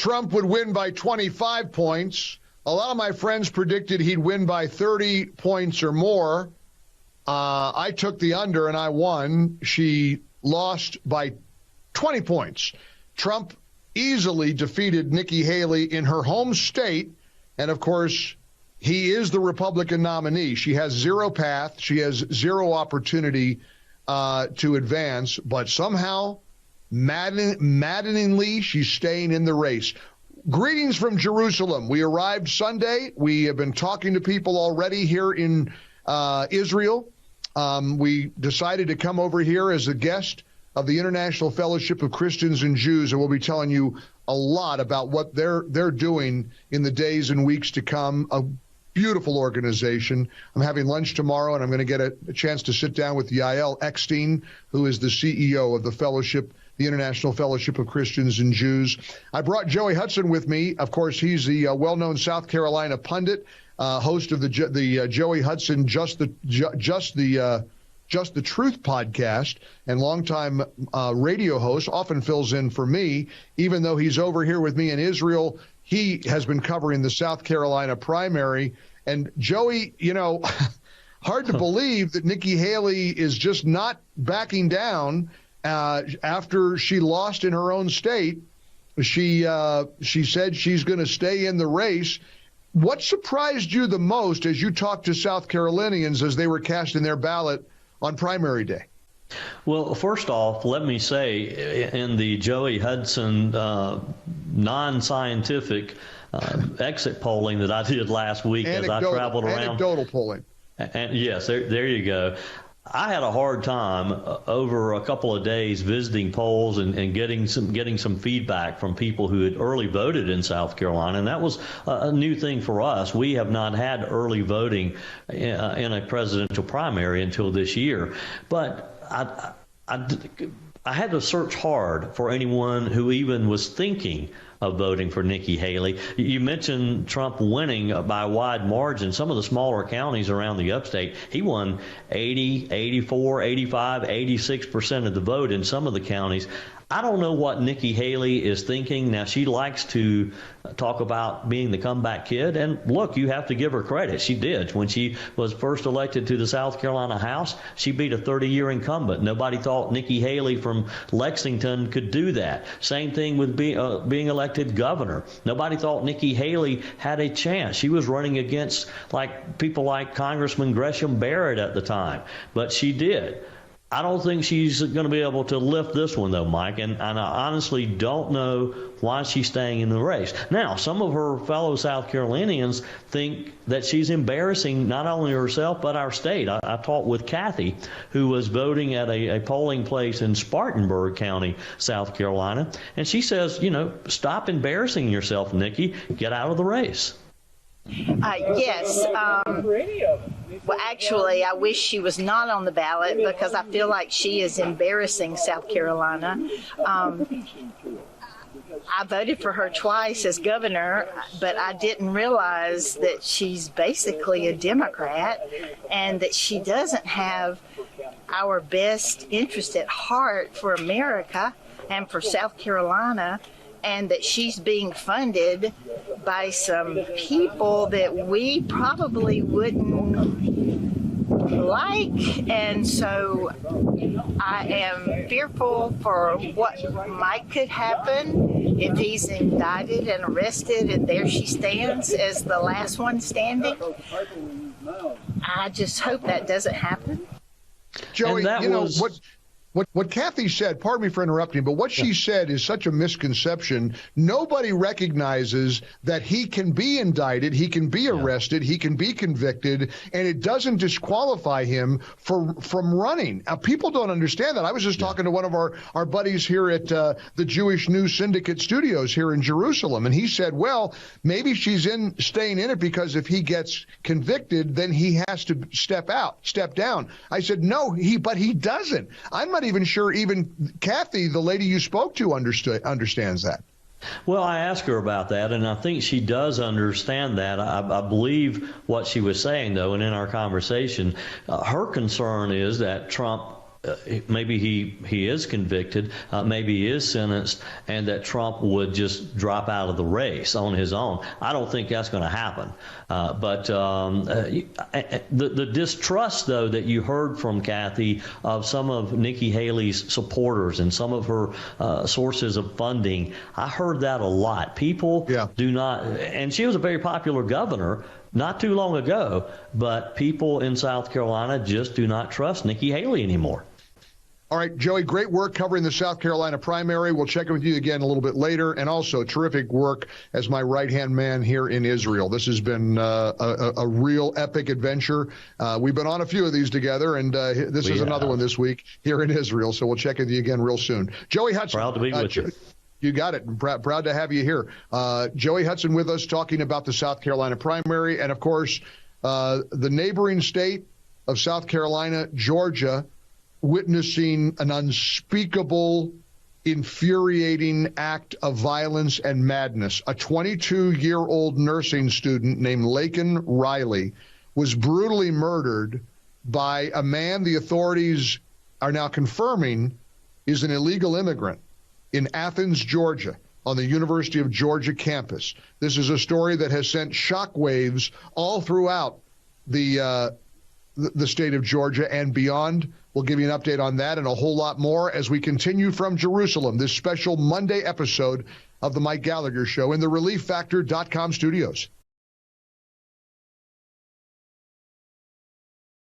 Trump would win by 25 points. A lot of my friends predicted he'd win by 30 points or more. I took the under and I won. She lost by 20 points. Trump easily defeated Nikki Haley in her home state. And, of course, he is the Republican nominee. She has zero path. She has zero opportunity to advance. But somehow, maddeningly, she's staying in the race. Greetings from Jerusalem. We arrived Sunday. We have been talking to people already here in Israel. We decided to come over here as a guest of the International Fellowship of Christians and Jews, and we'll be telling you a lot about what they're doing in the days and weeks to come. A beautiful organization. I'm having lunch tomorrow, and I'm going to get a chance to sit down with Yael Eckstein, who is the CEO of the Fellowship, the International Fellowship of Christians and Jews. I brought Joey Hudson with me. Of course, he's the well-known South Carolina pundit, host of the Joey Hudson Just the Truth podcast, and longtime radio host, often fills in for me. Even though he's over here with me in Israel, he has been covering the South Carolina primary. And Joey, hard to believe that Nikki Haley is just not backing down after she lost in her own state. She said she's going to stay in the race. What surprised you the most as you talked to South Carolinians as they were casting their ballot on primary day? Well, first off, let me say, in the Joey Hudson non-scientific exit polling that I did last week as I traveled around. Anecdotal polling. And yes, there you go. I had a hard time over a couple of days visiting polls and getting some feedback from people who had early voted in South Carolina, and that was a new thing for us. We have not had early voting in a presidential primary until this year, but I had to search hard for anyone who even was thinking of voting for Nikki Haley. You mentioned Trump winning by a wide margin. Some of the smaller counties around the upstate, he won 80, 84, 85, 86% of the vote in some of the counties. I don't know what Nikki Haley is thinking. Now, she likes to talk about being the comeback kid. And look, you have to give her credit. She did. When she was first elected to the South Carolina House, she beat a 30-year incumbent. Nobody thought Nikki Haley from Lexington could do that. Same thing with being elected governor. Nobody thought Nikki Haley had a chance. She was running against people like Congressman Gresham Barrett at the time, but she did. I don't think she's going to be able to lift this one, though, Mike, and I honestly don't know why she's staying in the race. Now, some of her fellow South Carolinians think that she's embarrassing not only herself but our state. I talked with Kathy, who was voting at a polling place in Spartanburg County, South Carolina, and she says, stop embarrassing yourself, Nikki. Get out of the race. Yes. Well, actually, I wish she was not on the ballot because I feel like she is embarrassing South Carolina. I voted for her twice as governor, but I didn't realize that she's basically a Democrat and that she doesn't have our best interest at heart for America and for South Carolina, and that she's being funded by some people that we probably wouldn't like. And so I am fearful for what might could happen if he's indicted and arrested and there she stands as the last one standing. I just hope that doesn't happen. Joey, what Kathy said, pardon me for interrupting, but what she said is such a misconception. Nobody recognizes that he can be indicted, he can be arrested, he can be convicted, and it doesn't disqualify him from running. People don't understand that. I was just talking to one of our buddies here at the Jewish News Syndicate studios here in Jerusalem, and he said, well, maybe she's staying in it because if he gets convicted, then he has to step down. I said, no, but he doesn't. I'm not even sure even Kathy, the lady you spoke to, understands that. Well, I asked her about that, and I think she does understand that. I believe what she was saying, though, and in our conversation, her concern is that Trump maybe he is convicted, maybe he is sentenced, and that Trump would just drop out of the race on his own. I don't think that's going to happen. But the distrust, though, that you heard from Kathy of some of Nikki Haley's supporters and some of her sources of funding, I heard that a lot. People do not, and she was a very popular governor not too long ago, but people in South Carolina just do not trust Nikki Haley anymore. All right, Joey, great work covering the South Carolina primary. We'll check in with you again a little bit later. And also terrific work as my right-hand man here in Israel. This has been a real epic adventure. We've been on a few of these together, and this is another one this week here in Israel. So we'll check in with you again real soon. Joey Hudson. Proud to be with you. You got it. Proud to have you here. Joey Hudson with us talking about the South Carolina primary. And, of course, the neighboring state of South Carolina, Georgia, witnessing an unspeakable, infuriating act of violence and madness. A 22-year-old nursing student named Laken Riley was brutally murdered by a man the authorities are now confirming is an illegal immigrant in Athens, Georgia, on the University of Georgia campus. This is a story that has sent shockwaves all throughout the state of Georgia and beyond. We'll give you an update on that and a whole lot more as we continue from Jerusalem, this special Monday episode of the Mike Gallagher Show in the ReliefFactor.com studios.